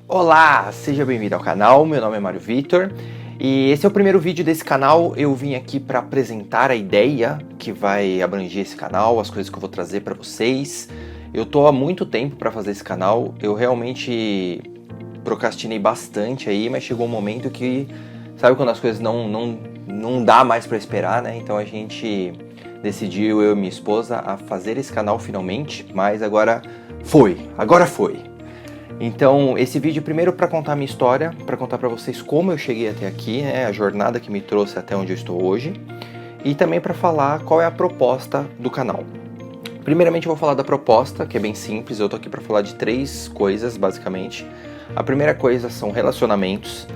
Olá, seja bem-vindo ao canal, meu nome é Mário Vitor e esse é o primeiro vídeo desse canal. Eu vim aqui para apresentar a ideia que vai abranger esse canal, as coisas que eu vou trazer para vocês. Eu tô há muito tempo para fazer esse canal, eu realmente procrastinei bastante aí, mas chegou um momento que, sabe quando as coisas não dá mais para esperar, né? Então a gente decidiu, eu e minha esposa, a fazer esse canal finalmente, mas agora foi. Então, esse vídeo primeiro para contar a minha história, para contar para vocês como eu cheguei até aqui, né, a jornada que me trouxe até onde eu estou hoje, e também para falar qual é a proposta do canal. Primeiramente eu vou falar da proposta, que é bem simples, eu tô aqui para falar de 3 coisas, basicamente. A primeira coisa são relacionamentos,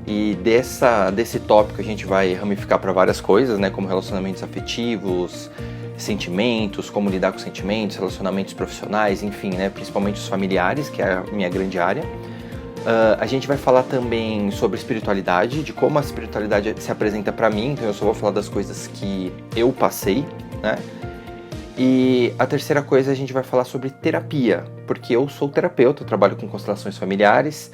e desse tópico a gente vai ramificar para várias coisas, né, como relacionamentos afetivos, sentimentos, como lidar com sentimentos, relacionamentos profissionais, enfim, né, principalmente os familiares, que é a minha grande área. A gente vai falar também sobre espiritualidade, de como a espiritualidade se apresenta para mim, então eu só vou falar das coisas que eu passei, né? E a terceira coisa, a gente vai falar sobre terapia, porque eu sou terapeuta, eu trabalho com constelações familiares,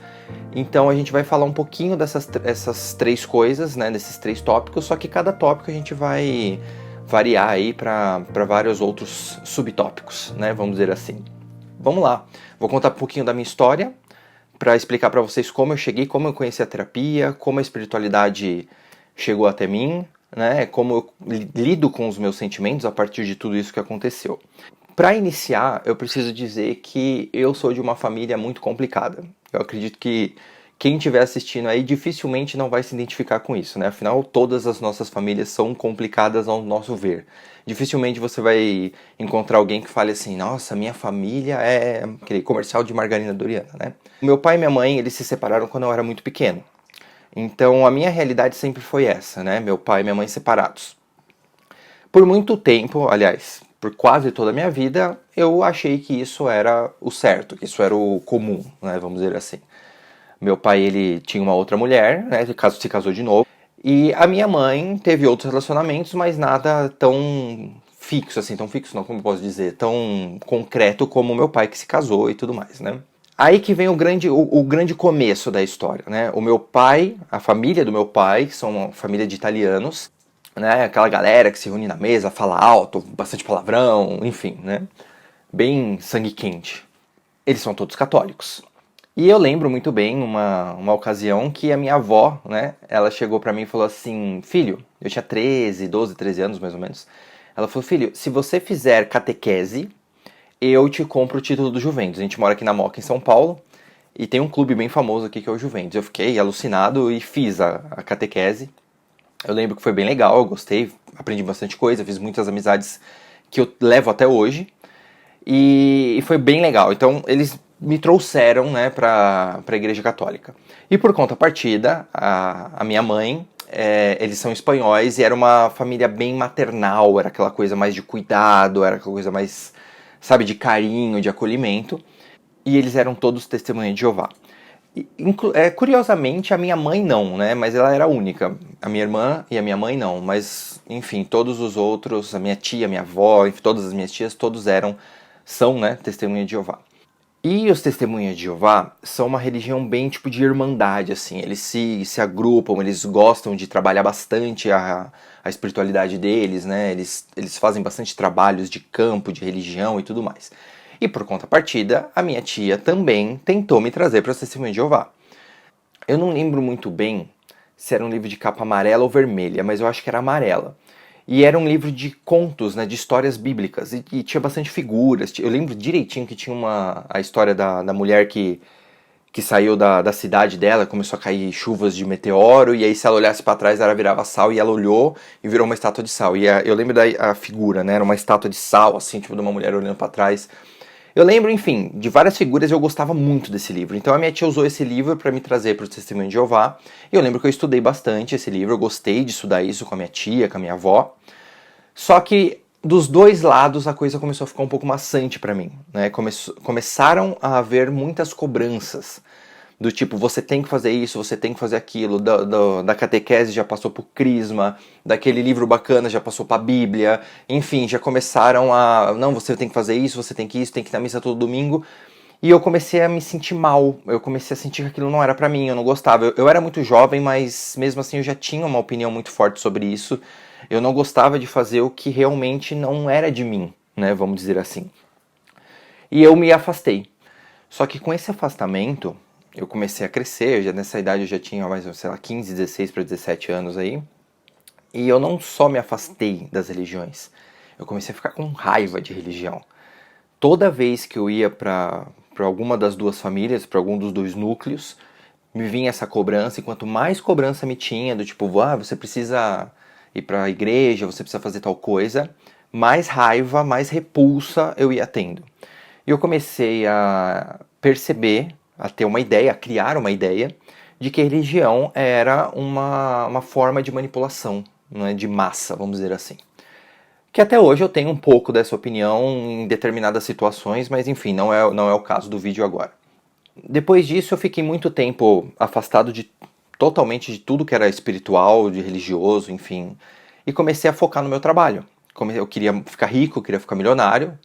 então a gente vai falar um pouquinho essas 3 coisas, né, desses 3 tópicos, só que cada tópico a gente vai variar aí para vários outros subtópicos, né, vamos dizer assim. Vamos lá, vou contar um pouquinho da minha história, para explicar para vocês como eu cheguei, como eu conheci a terapia, como a espiritualidade chegou até mim, né, como eu lido com os meus sentimentos a partir de tudo isso que aconteceu. Para iniciar, eu preciso dizer que eu sou de uma família muito complicada. Eu acredito que quem estiver assistindo aí dificilmente não vai se identificar com isso, né? Afinal, todas as nossas famílias são complicadas ao nosso ver. Dificilmente você vai encontrar alguém que fale assim, nossa, minha família é aquele comercial de margarina Doriana, né? Meu pai e minha mãe, eles se separaram quando eu era muito pequeno. Então a minha realidade sempre foi essa, né? Meu pai e minha mãe separados. Por muito tempo, aliás, por quase toda a minha vida, eu achei que isso era o certo, que isso era o comum, né? Vamos dizer assim. Meu pai, ele tinha uma outra mulher, né? Se casou de novo. E a minha mãe teve outros relacionamentos, mas nada tão fixo, assim, tão fixo não, como eu posso dizer, tão concreto como o meu pai que se casou e tudo mais, né? Aí que vem o grande começo da história, né? O meu pai, a família do meu pai, que são uma família de italianos, né? Aquela galera que se reúne na mesa, fala alto, bastante palavrão, enfim, né? Bem sangue quente. Eles são todos católicos. E eu lembro muito bem uma ocasião que a minha avó, né? Ela chegou pra mim e falou assim, filho, eu tinha 13 anos mais ou menos. Ela falou, filho, se você fizer catequese, eu te compro o título do Juventus. A gente mora aqui na Moca, em São Paulo, e tem um clube bem famoso aqui que é o Juventus. Eu fiquei alucinado e fiz a catequese. Eu lembro que foi bem legal, eu gostei, aprendi bastante coisa, fiz muitas amizades que eu levo até hoje. E foi bem legal. Então eles me trouxeram, né, para a Igreja Católica. E por contrapartida, a minha mãe, eles são espanhóis e era uma família bem maternal, era aquela coisa mais de cuidado, era aquela coisa mais, sabe, de carinho, de acolhimento. E eles eram todos testemunhas de Jeová. Curiosamente, a minha mãe não, né? Mas ela era única. A minha irmã e a minha mãe não. Mas, enfim, todos os outros, a minha tia, a minha avó, enfim, todas as minhas tias, todos são, né, testemunhas de Jeová. E os testemunhas de Jeová são uma religião bem tipo de irmandade, assim. Eles se agrupam, eles gostam de trabalhar bastante a espiritualidade deles, né? Eles fazem bastante trabalhos de campo, de religião e tudo mais. E por contrapartida, a minha tia também tentou me trazer para o Testemunho de Jeová. Eu não lembro muito bem se era um livro de capa amarela ou vermelha, mas eu acho que era amarela. E era um livro de contos, né, de histórias bíblicas, e tinha bastante figuras. Eu lembro direitinho que tinha a história da mulher que saiu da cidade dela, começou a cair chuvas de meteoro, e aí se ela olhasse para trás ela virava sal, e ela olhou e virou uma estátua de sal. E eu lembro da figura, né, era uma estátua de sal, assim, tipo de uma mulher olhando para trás. Eu lembro, enfim, de várias figuras e eu gostava muito desse livro. Então a minha tia usou esse livro para me trazer para o Testemunho de Jeová. E eu lembro que eu estudei bastante esse livro, eu gostei de estudar isso com a minha tia, com a minha avó. Só que dos dois lados a coisa começou a ficar um pouco maçante para mim, né? Começaram a haver muitas cobranças. Do tipo, você tem que fazer isso, você tem que fazer aquilo, da catequese já passou pro crisma, daquele livro bacana já passou pra Bíblia, enfim, já começaram não, você tem que fazer isso, você tem que ir na missa todo domingo. E eu comecei a me sentir mal, eu comecei a sentir que aquilo não era pra mim, eu não gostava. Eu era muito jovem, mas mesmo assim eu já tinha uma opinião muito forte sobre isso. Eu não gostava de fazer o que realmente não era de mim, né, vamos dizer assim. E eu me afastei. Só que com esse afastamento, eu comecei a crescer, já nessa idade eu já tinha mais, sei lá, 15, 16 para 17 anos aí. E eu não só me afastei das religiões, eu comecei a ficar com raiva de religião. Toda vez que eu ia para alguma das duas famílias, para algum dos dois núcleos, me vinha essa cobrança, e quanto mais cobrança me tinha, do tipo, você precisa ir para a igreja, você precisa fazer tal coisa, mais raiva, mais repulsa eu ia tendo. E eu comecei a perceber, a ter uma ideia, a criar uma ideia, de que a religião era uma forma de manipulação, não é, de massa, vamos dizer assim. Que até hoje eu tenho um pouco dessa opinião em determinadas situações, mas enfim, não é o caso do vídeo agora. Depois disso eu fiquei muito tempo afastado totalmente de tudo que era espiritual, de religioso, enfim, e comecei a focar no meu trabalho. Eu queria ficar rico, eu queria ficar milionário,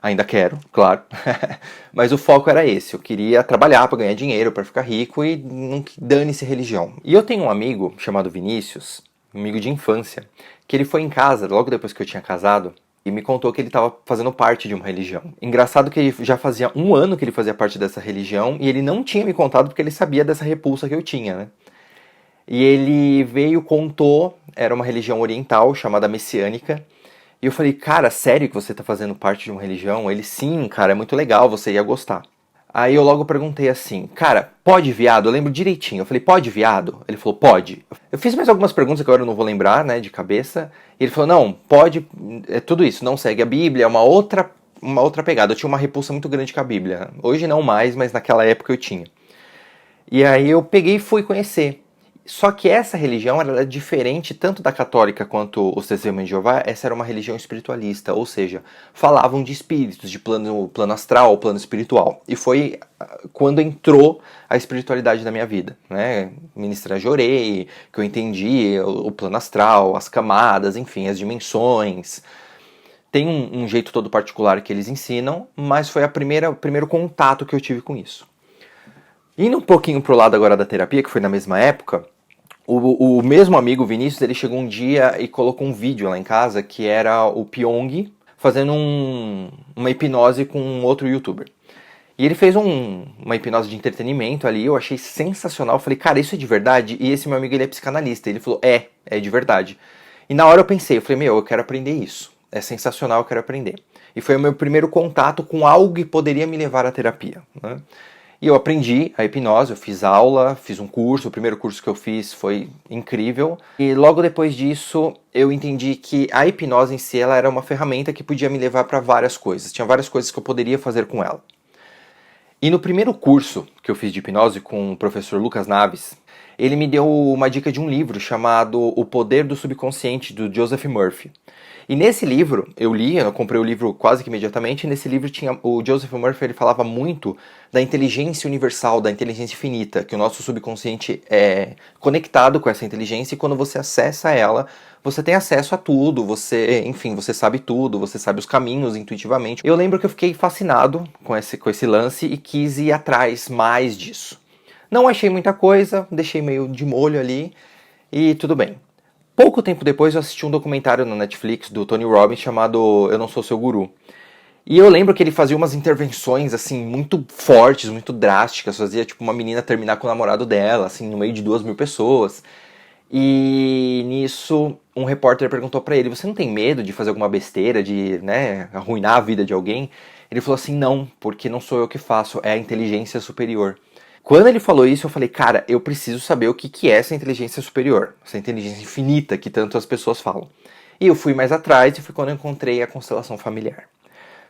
ainda quero, claro, mas o foco era esse, eu queria trabalhar para ganhar dinheiro, para ficar rico e não dane-se religião. E eu tenho um amigo chamado Vinícius, um amigo de infância, que ele foi em casa, logo depois que eu tinha casado, e me contou que ele estava fazendo parte de uma religião. Engraçado que ele já fazia um ano que ele fazia parte dessa religião, e ele não tinha me contado porque ele sabia dessa repulsa que eu tinha, né? E ele veio, contou, era uma religião oriental chamada messiânica, e eu falei, cara, sério que você tá fazendo parte de uma religião? Ele, sim, cara, é muito legal, você ia gostar. Aí eu logo perguntei assim, cara, pode viado? Eu lembro direitinho. Eu falei, pode viado? Ele falou, pode. Eu fiz mais algumas perguntas que agora eu não vou lembrar, né, de cabeça. E ele falou, não, pode, é tudo isso, não segue a Bíblia, é uma outra pegada. Eu tinha uma repulsa muito grande com a Bíblia. Hoje não mais, mas naquela época eu tinha. E aí eu peguei e fui conhecer. Só que essa religião era diferente tanto da católica quanto os Testemunhos de Jeová. Essa era uma religião espiritualista, ou seja, falavam de espíritos, de plano astral, plano espiritual. E foi quando entrou a espiritualidade na minha vida, né? Ministrar Jorei, que eu entendi o plano astral, as camadas, enfim, as dimensões. Tem um jeito todo particular que eles ensinam, mas foi o primeiro contato que eu tive com isso. Indo um pouquinho pro lado agora da terapia, que foi na mesma época, o mesmo amigo Vinícius, ele chegou um dia e colocou um vídeo lá em casa que era o Pyong fazendo uma hipnose com um outro youtuber. E ele fez uma hipnose de entretenimento ali, eu achei sensacional. Eu falei, cara, isso é de verdade? E esse meu amigo, ele é psicanalista. Ele falou, é de verdade. E na hora eu pensei, eu falei, eu quero aprender isso. É sensacional, eu quero aprender. E foi o meu primeiro contato com algo que poderia me levar à terapia, né? E eu aprendi a hipnose, eu fiz aula, fiz um curso, o primeiro curso que eu fiz foi incrível. E logo depois disso, eu entendi que a hipnose em si ela era uma ferramenta que podia me levar para várias coisas. Tinha várias coisas que eu poderia fazer com ela. E no primeiro curso que eu fiz de hipnose com o professor Lucas Naves, ele me deu uma dica de um livro chamado O Poder do Subconsciente, do Joseph Murphy. E nesse livro, eu comprei o livro quase que imediatamente, e nesse livro tinha o Joseph Murphy, ele falava muito da inteligência universal, da inteligência infinita, que o nosso subconsciente é conectado com essa inteligência, e quando você acessa ela, você tem acesso a tudo, enfim, você sabe tudo, você sabe os caminhos intuitivamente. Eu lembro que eu fiquei fascinado com esse lance e quis ir atrás mais disso. Não achei muita coisa, deixei meio de molho ali, e tudo bem. Pouco tempo depois eu assisti um documentário na Netflix do Tony Robbins chamado Eu Não Sou Seu Guru. E eu lembro que ele fazia umas intervenções, assim, muito fortes, muito drásticas. Fazia, tipo, uma menina terminar com o namorado dela, assim, no meio de 2.000 pessoas. E nisso, um repórter perguntou pra ele, você não tem medo de fazer alguma besteira, de, né, arruinar a vida de alguém? Ele falou assim, não, porque não sou eu que faço, é a inteligência superior. Quando ele falou isso, eu falei, cara, eu preciso saber o que é essa inteligência superior, essa inteligência infinita que tanto as pessoas falam. E eu fui mais atrás e foi quando eu encontrei a constelação familiar.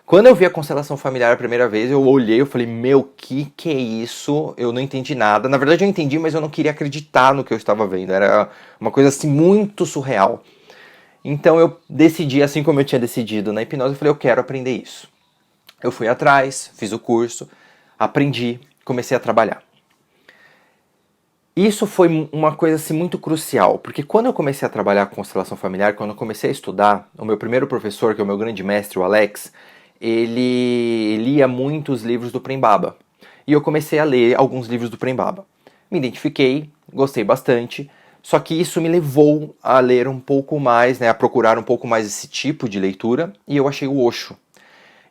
Quando eu vi a constelação familiar a primeira vez, eu olhei e falei, meu, que é isso? Eu não entendi nada. Na verdade eu entendi, mas eu não queria acreditar no que eu estava vendo. Era uma coisa assim muito surreal. Então eu decidi, assim como eu tinha decidido na hipnose, eu falei, eu quero aprender isso. Eu fui atrás, fiz o curso, aprendi, comecei a trabalhar. Isso foi uma coisa assim, muito crucial, porque quando eu comecei a trabalhar com constelação familiar, quando eu comecei a estudar, o meu primeiro professor, que é o meu grande mestre, o Alex, ele lia muitos livros do Prem Baba. E eu comecei a ler alguns livros do Prem Baba. Me identifiquei, gostei bastante, só que isso me levou a ler um pouco mais, né, a procurar um pouco mais esse tipo de leitura, e eu achei o Osho.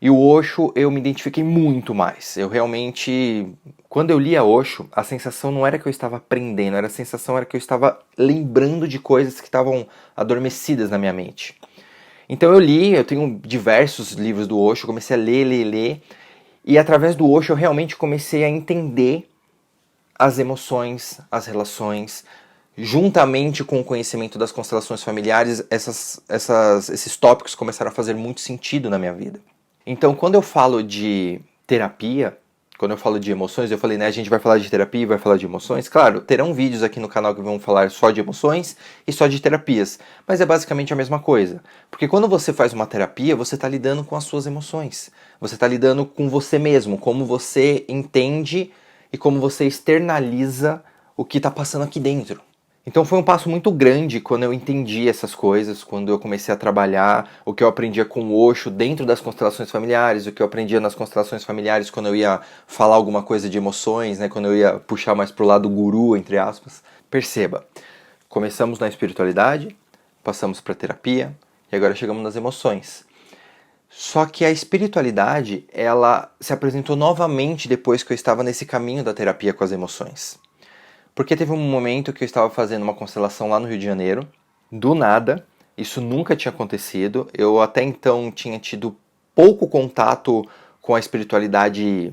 E o Osho eu me identifiquei muito mais. Eu realmente, quando eu lia Osho, a sensação não era que eu estava aprendendo, a sensação era que eu estava lembrando de coisas que estavam adormecidas na minha mente. Então eu tenho diversos livros do Osho, comecei a ler, e através do Osho eu realmente comecei a entender as emoções, as relações, juntamente com o conhecimento das constelações familiares, esses tópicos começaram a fazer muito sentido na minha vida. Então, quando eu falo de terapia, quando eu falo de emoções, eu falei, né, a gente vai falar de terapia e vai falar de emoções. Claro, terão vídeos aqui no canal que vão falar só de emoções e só de terapias, mas é basicamente a mesma coisa. Porque quando você faz uma terapia, você está lidando com as suas emoções. Você está lidando com você mesmo, como você entende e como você externaliza o que está passando aqui dentro. Então foi um passo muito grande quando eu entendi essas coisas, quando eu comecei a trabalhar o que eu aprendia com o Osho dentro das constelações familiares, o que eu aprendia nas constelações familiares quando eu ia falar alguma coisa de emoções, né, quando eu ia puxar mais pro lado guru, entre aspas. Perceba, começamos na espiritualidade, passamos para terapia e agora chegamos nas emoções. Só que a espiritualidade, ela se apresentou novamente depois que eu estava nesse caminho da terapia com as emoções. Porque teve um momento que eu estava fazendo uma constelação lá no Rio de Janeiro, do nada, isso nunca tinha acontecido, eu até então tinha tido pouco contato com a espiritualidade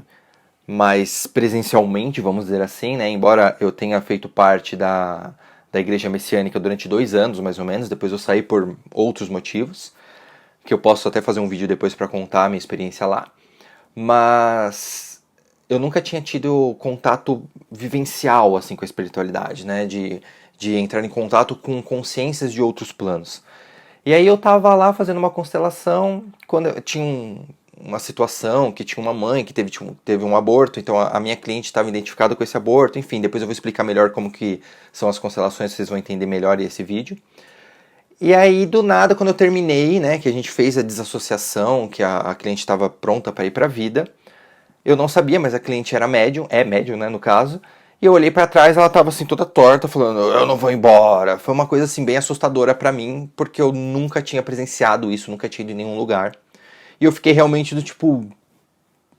mais presencialmente, vamos dizer assim, né? Embora eu tenha feito parte da Igreja Messiânica durante 2 anos, mais ou menos, depois eu saí por outros motivos, que eu posso até fazer um vídeo depois para contar a minha experiência lá, mas eu nunca tinha tido contato vivencial assim com a espiritualidade, né? De entrar em contato com consciências de outros planos. E aí eu tava lá fazendo uma constelação, quando eu tinha uma situação que tinha uma mãe que teve um aborto, então a minha cliente estava identificada com esse aborto, enfim, depois eu vou explicar melhor como que são as constelações, vocês vão entender melhor esse vídeo. E aí, do nada, quando eu terminei, né, que a gente fez a desassociação, que a cliente estava pronta para ir para a vida, eu não sabia, mas a cliente era médium, é médium, né, no caso. E eu olhei pra trás, ela tava assim toda torta, falando, eu não vou embora. Foi uma coisa assim bem assustadora pra mim, porque eu nunca tinha presenciado isso, nunca tinha ido em nenhum lugar. E eu fiquei realmente do tipo, o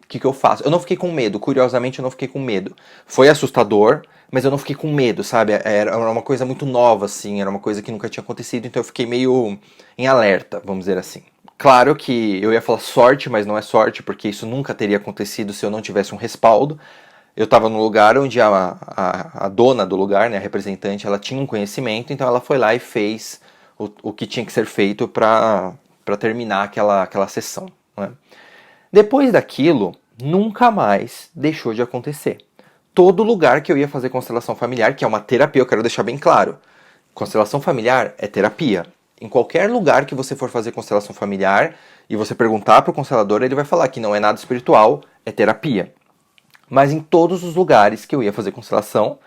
que eu faço? Eu não fiquei com medo, curiosamente eu não fiquei com medo. Foi assustador, mas eu não fiquei com medo, sabe? Era uma coisa muito nova, assim, era uma coisa que nunca tinha acontecido, então eu fiquei meio em alerta, vamos dizer assim. Claro que eu ia falar sorte, mas não é sorte, porque isso nunca teria acontecido se eu não tivesse um respaldo. Eu estava num lugar onde a dona do lugar, né, a representante, ela tinha um conhecimento, então ela foi lá e fez o que tinha que ser feito para terminar aquela sessão. Né? Depois daquilo, nunca mais deixou de acontecer. Todo lugar que eu ia fazer constelação familiar, que é uma terapia, eu quero deixar bem claro, constelação familiar é terapia. Em qualquer lugar que você for fazer constelação familiar e você perguntar para o constelador, ele vai falar que não é nada espiritual, é terapia. Mas em todos os lugares que eu ia fazer constelação,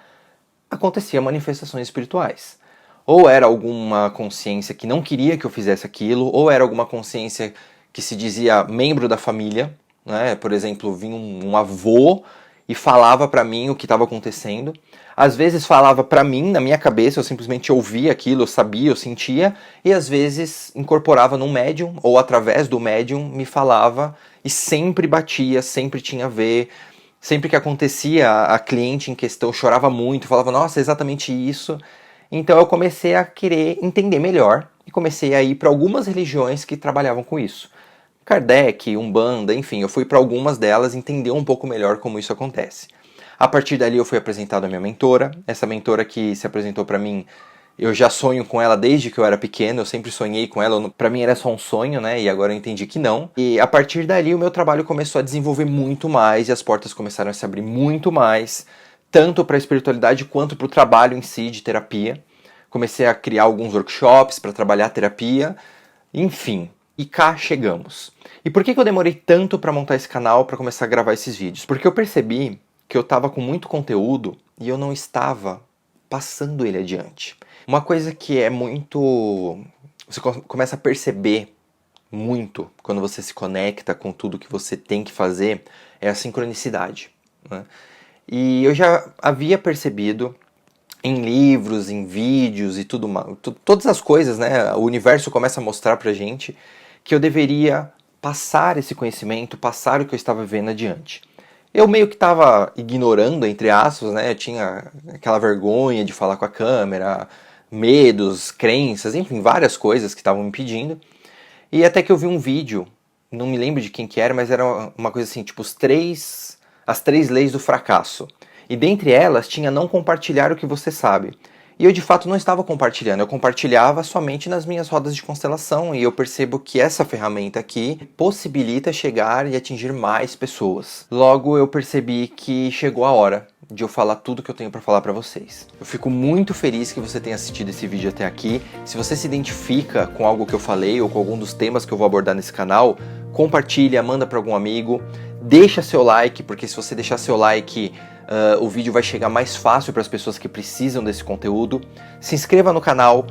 acontecia manifestações espirituais. Ou era alguma consciência que não queria que eu fizesse aquilo, ou era alguma consciência que se dizia membro da família, né? Por exemplo, vinha um avô e falava para mim o que estava acontecendo. Às vezes falava para mim, na minha cabeça, eu simplesmente ouvia aquilo, eu sabia, eu sentia, e às vezes incorporava num médium, ou através do médium me falava, e sempre batia, sempre tinha a ver. Sempre que acontecia, a cliente em questão chorava muito, falava, nossa, é exatamente isso. Então eu comecei a querer entender melhor, e comecei a ir para algumas religiões que trabalhavam com isso. Kardec, Umbanda, enfim, eu fui para algumas delas entender um pouco melhor como isso acontece. A partir dali eu fui apresentado à minha mentora, essa mentora que se apresentou para mim, eu já sonho com ela desde que eu era pequeno, eu sempre sonhei com ela, para mim era só um sonho, né, e agora eu entendi que não. E a partir dali o meu trabalho começou a desenvolver muito mais, e as portas começaram a se abrir muito mais, tanto para a espiritualidade quanto para o trabalho em si de terapia. Comecei a criar alguns workshops para trabalhar a terapia, enfim. E cá chegamos. E por que eu demorei tanto para montar esse canal, para começar a gravar esses vídeos? Porque eu percebi que eu estava com muito conteúdo e eu não estava passando ele adiante. Uma coisa que é muito... Você começa a perceber muito quando você se conecta com tudo que você tem que fazer é a sincronicidade, né? E eu já havia percebido em livros, em vídeos e tudo mais, todas as coisas, né? O universo começa a mostrar pra gente que eu deveria passar esse conhecimento, passar o que eu estava vendo adiante. Eu meio que estava ignorando, entre aspas, né? Eu tinha aquela vergonha de falar com a câmera, medos, crenças, enfim, várias coisas que estavam me impedindo. E até que eu vi um vídeo, não me lembro de quem que era, mas era uma coisa assim, tipo as três leis do fracasso. E dentre elas tinha não compartilhar o que você sabe. E eu de fato não estava compartilhando, eu compartilhava somente nas minhas rodas de constelação, e eu percebo que essa ferramenta aqui possibilita chegar e atingir mais pessoas. Logo eu percebi que chegou a hora de eu falar tudo que eu tenho para falar para vocês. Eu fico muito feliz que você tenha assistido esse vídeo até aqui. Se você se identifica com algo que eu falei ou com algum dos temas que eu vou abordar nesse canal, compartilha, manda para algum amigo, deixa seu like, porque se você deixar seu like, o vídeo vai chegar mais fácil para as pessoas que precisam desse conteúdo. Se inscreva no canal.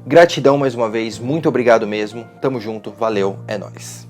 Gratidão mais uma vez, muito obrigado mesmo. Tamo junto, valeu, é nóis.